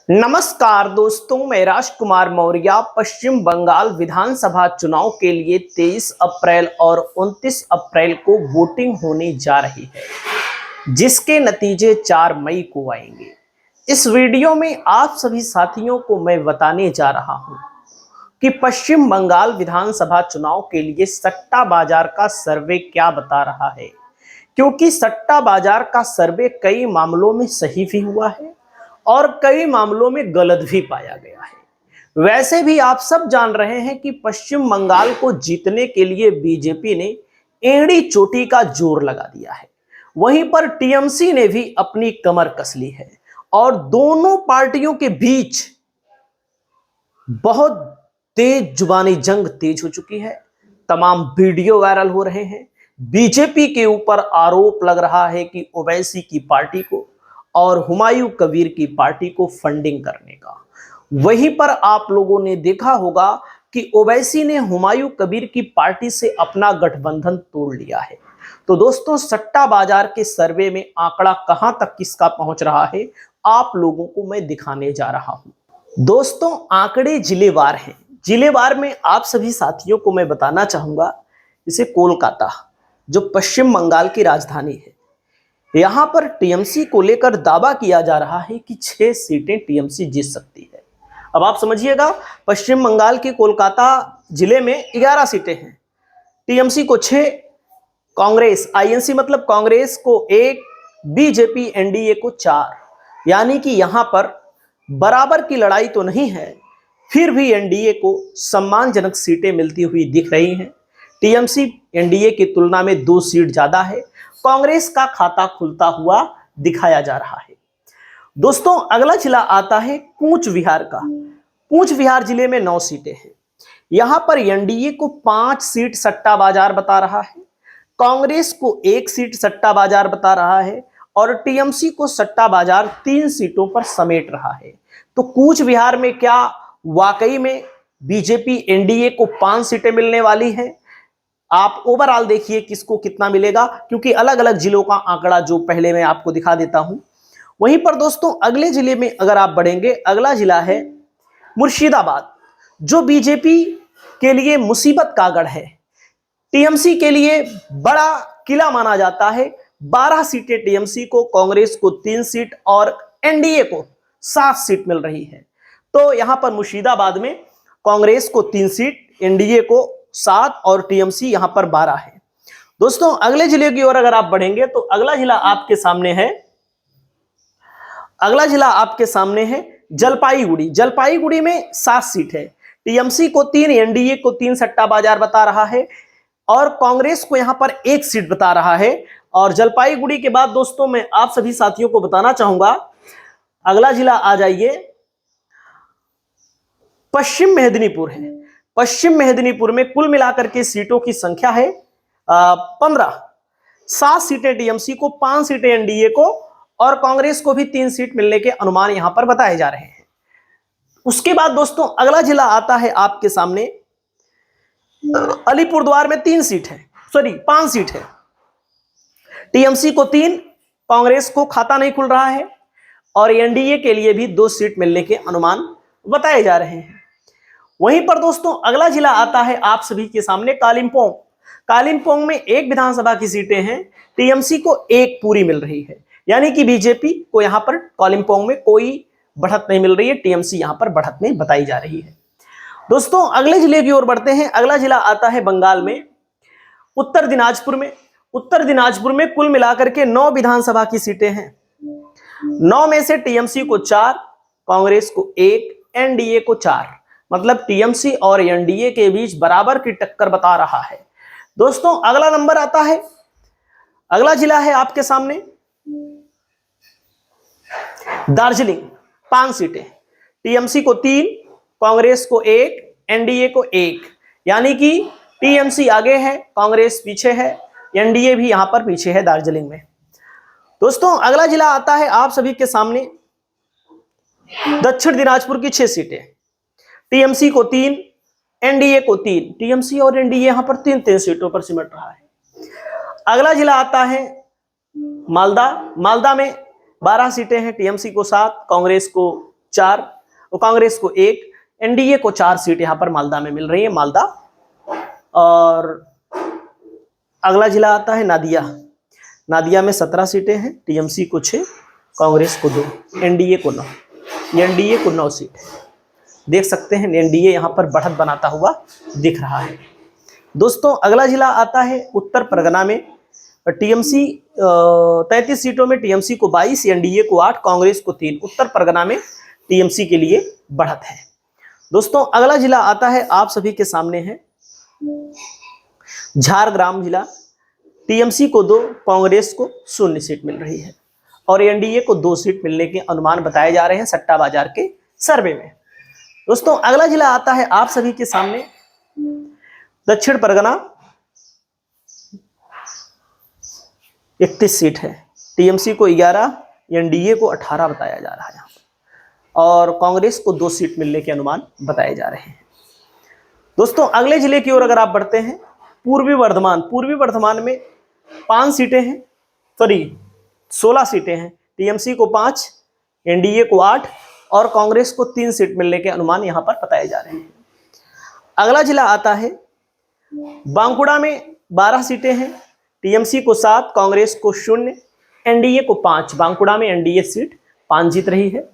नमस्कार दोस्तों, मैं राजकुमार मौर्य पश्चिम बंगाल विधानसभा चुनाव के लिए 23 अप्रैल और 29 अप्रैल को वोटिंग होने जा रही है, जिसके नतीजे 4 मई को आएंगे। इस वीडियो में आप सभी साथियों को मैं बताने जा रहा हूं कि पश्चिम बंगाल विधानसभा चुनाव के लिए सट्टा बाजार का सर्वे क्या बता रहा है, क्योंकि सट्टा बाजार का सर्वे कई मामलों में सही भी हुआ है और कई मामलों में गलत भी पाया गया है। वैसे भी आप सब जान रहे हैं कि पश्चिम बंगाल को जीतने के लिए बीजेपी ने एड़ी चोटी का जोर लगा दिया है। वहीं पर टीएमसी ने भी अपनी कमर कस ली है और दोनों पार्टियों के बीच बहुत तेज जुबानी जंग तेज हो चुकी है। तमाम वीडियो वायरल हो रहे हैं। बीजेपी के ऊपर आरोप लग रहा है कि ओवैसी की पार्टी को और हुमायूं कबीर की पार्टी को फंडिंग करने का। वहीं पर आप लोगों ने देखा होगा कि ओवैसी ने हुमायूं कबीर की पार्टी से अपना गठबंधन तोड़ लिया है। तो दोस्तों, सट्टा बाजार के सर्वे में आंकड़ा कहां तक किसका पहुंच रहा है, आप लोगों को मैं दिखाने जा रहा हूं। दोस्तों, आंकड़े जिलेवार हैं। जिलेवार में आप सभी साथियों को मैं बताना चाहूंगा, जैसे कोलकाता जो पश्चिम बंगाल की राजधानी है, यहां पर टीएमसी को लेकर दावा किया जा रहा है कि 6 सीटें टीएमसी जीत सकती है। अब आप समझिएगा, पश्चिम बंगाल के कोलकाता जिले में 11 सीटें हैं, टीएमसी को 6, कांग्रेस आईएनसी मतलब कांग्रेस को 1, बीजेपी एनडीए को 4। यानी कि यहां पर बराबर की लड़ाई तो नहीं है, फिर भी एनडीए को सम्मानजनक सीटें मिलती हुई दिख रही हैं। टीएमसी एनडीए की तुलना में 2 सीट ज्यादा है। कांग्रेस का खाता खुलता हुआ दिखाया जा रहा है। दोस्तों, अगला जिला आता है कूच विहार का। कूच विहार जिले में 9 सीटें हैं। यहां पर एनडीए को 5 सीट सट्टा बाजार बता रहा है, कांग्रेस को 1 सीट सट्टा बाजार बता रहा है और टीएमसी को सट्टा बाजार 3 सीटों पर समेट रहा है। तो कूच विहार में क्या वाकई में बीजेपी एनडीए को 5 सीटें मिलने वाली हैं? आप ओवरऑल देखिए किसको कितना मिलेगा, क्योंकि अलग अलग जिलों का आंकड़ा जो पहले मैं आपको दिखा देता हूं। वहीं पर दोस्तों, अगले जिले में अगर आप बढ़ेंगे, अगला जिला है मुर्शिदाबाद, जो बीजेपी के लिए मुसीबत का गढ़ है, टीएमसी के लिए बड़ा किला माना जाता है। 12 सीटें टीएमसी को, कांग्रेस को 3 सीट और एनडीए को 7 सीट मिल रही है। तो यहां पर मुर्शिदाबाद में कांग्रेस को 3 सीट, एनडीए को 7 और टीएमसी यहां पर 12 है। दोस्तों, अगले जिले की ओर अगर आप बढ़ेंगे तो अगला जिला आपके सामने है जलपाईगुड़ी। जलपाईगुड़ी में 7 सीट है, टीएमसी को 3, एनडीए को 3 सट्टा बाजार बता रहा है और कांग्रेस को यहां पर 1 सीट बता रहा है। और जलपाईगुड़ी के बाद दोस्तों, मैं आप सभी साथियों को बताना चाहूंगा, अगला जिला आ जाइए, पश्चिम मेदिनीपुर है। पश्चिम मेदिनीपुर में कुल मिलाकर के सीटों की संख्या है 15। 7 सीटें टीएमसी को, 5 सीटें एनडीए को और कांग्रेस को भी 3 सीट मिलने के अनुमान यहां पर बताए जा रहे हैं। उसके बाद दोस्तों, अगला जिला आता है आपके सामने अलीपुरद्वार में 5 सीट है, टीएमसी को 3, कांग्रेस को खाता नहीं खुल रहा है और एनडीए के लिए भी 2 सीट मिलने के अनुमान बताए जा रहे हैं। वहीं पर दोस्तों, अगला जिला आता है आप सभी के सामने कालिंपोंग। कालिंपोंग में 1 विधानसभा की सीटें हैं, टीएमसी को 1 पूरी मिल रही है। यानी कि बीजेपी को यहां पर कालिंपोंग में कोई बढ़त नहीं मिल रही है, टीएमसी यहां पर बढ़त में बताई जा रही है। दोस्तों, अगले जिले की ओर बढ़ते हैं। अगला जिला आता है बंगाल में उत्तर दिनाजपुर में। उत्तर दिनाजपुर में कुल मिलाकर के 9 विधानसभा की सीटें हैं। 9 में से टीएमसी को 4, कांग्रेस को 1, एनडीए को 4। मतलब टीएमसी और एनडीए के बीच बराबर की टक्कर बता रहा है। दोस्तों, अगला नंबर आता है, अगला जिला है आपके सामने दार्जिलिंग। 5 सीटें, टीएमसी को 3, कांग्रेस को 1, एनडीए को 1। यानी कि टीएमसी आगे है, कांग्रेस पीछे है, एनडीए भी यहां पर पीछे है दार्जिलिंग में। दोस्तों, अगला जिला आता है आप सभी के सामने दक्षिण दिनाजपुर की 6 सीटें, टीएमसी को 3, एनडीए को 3। टीएमसी और एनडीए यहां पर 3-3 सीटों पर सिमट रहा है। अगला जिला आता है मालदा। मालदा में 12 सीटें हैं, टीएमसी को 7, कांग्रेस को 4 और कांग्रेस को 1, एनडीए को 4 सीट यहां पर मालदा में मिल रही है, मालदा। और अगला जिला आता है नादिया। नादिया में 17 सीटें हैं, टीएमसी को 6, कांग्रेस को 2, एनडीए को 9। एनडीए को 9 सीट है। देख सकते हैं एनडीए यहां पर बढ़त बनाता हुआ दिख रहा है। दोस्तों अगला जिला आता है उत्तर परगना में। टीएमसी 33 सीटों में टीएमसी को 22, एनडीए को 8, कांग्रेस को 3। उत्तर परगना में टीएमसी के लिए बढ़त है। दोस्तों अगला जिला आता है, आप सभी के सामने है झारग्राम जिला। टीएमसी को 2, कांग्रेस को 0 सीट मिल रही है और एनडीए को 2 सीट मिलने के अनुमान बताए जा रहे हैं सट्टा बाजार के सर्वे में। दोस्तों अगला जिला आता है आप सभी के सामने दक्षिण परगना। 31 सीट है, टीएमसी को 11, एनडीए को 18 बताया जा रहा है और कांग्रेस को 2 सीट मिलने के अनुमान बताए जा रहे हैं। दोस्तों अगले जिले की ओर अगर आप बढ़ते हैं, पूर्वी वर्धमान। पूर्वी वर्धमान में 5 सीटें हैं, सॉरी 16 सीटें हैं, टीएमसी को 5, एनडीए को 8 और कांग्रेस को 3 सीट मिलने के अनुमान यहां पर बताए जा रहे हैं। अगला जिला आता है बांकुड़ा में 12 सीटें हैं, टीएमसी को 7, कांग्रेस को 0, एनडीए को 5। बांकुड़ा में एनडीए सीट 5 जीत रही है।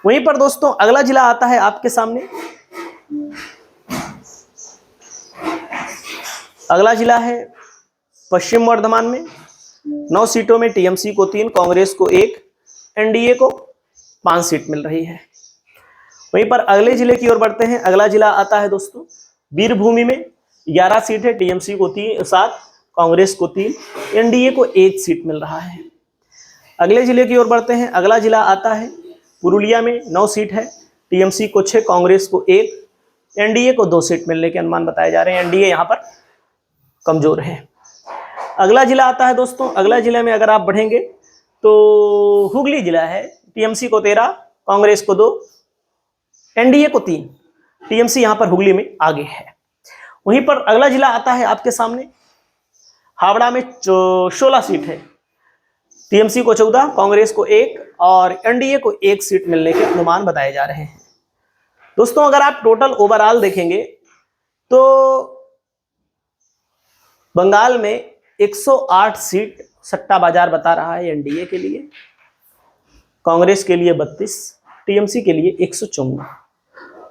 वहीं पर दोस्तों अगला जिला आता है आपके सामने, अगला जिला है पश्चिम वर्धमान में। 9 सीटों में टीएमसी को 3, कांग्रेस को 1, एनडीए को 5 सीट मिल रही है। वहीं पर अगले जिले की ओर बढ़ते हैं। अगला जिला आता है दोस्तों वीरभूमि में। 11 सीट है, टीएमसी को 7, कांग्रेस को 3, एनडीए को 1 सीट मिल रहा है। अगले जिले की ओर बढ़ते हैं। अगला जिला आता है पुरुलिया में। 9 सीट है, टीएमसी को 6, कांग्रेस को 1, एनडीए को 2 सीट मिलने के अनुमान बताए जा रहे हैं। एनडीए यहां पर कमजोर है। अगला जिला आता है दोस्तों, अगला जिले में अगर आप बढ़ेंगे तो हुगली जिला है। टीएमसी को 13, कांग्रेस को 2, एनडीए को 3। टीएमसी यहां पर हुगली में आगे है। वहीं पर अगला जिला आता है आपके सामने हावड़ा में। 16 सीट है, टीएमसी को 14, कांग्रेस को 1 और एनडीए को 1 सीट मिलने के अनुमान बताए जा रहे हैं। दोस्तों अगर आप टोटल ओवरऑल देखेंगे तो बंगाल में 108 सीट सट्टा बाजार बता रहा है एनडीए के लिए, कांग्रेस के लिए 32, टीएमसी के लिए 154।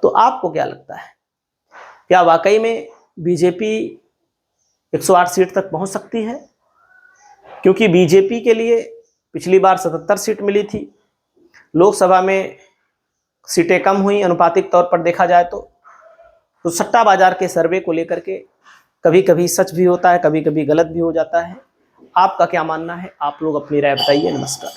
तो आपको क्या लगता है, क्या वाकई में बीजेपी 108 सीट तक पहुंच सकती है? क्योंकि बीजेपी के लिए पिछली बार 77 सीट मिली थी, लोकसभा में सीटें कम हुई अनुपातिक तौर पर देखा जाए तो सट्टा बाजार के सर्वे को लेकर के कभी कभी सच भी होता है, कभी कभी गलत भी हो जाता है। आपका क्या मानना है? आप लोग अपनी राय बताइए। नमस्कार।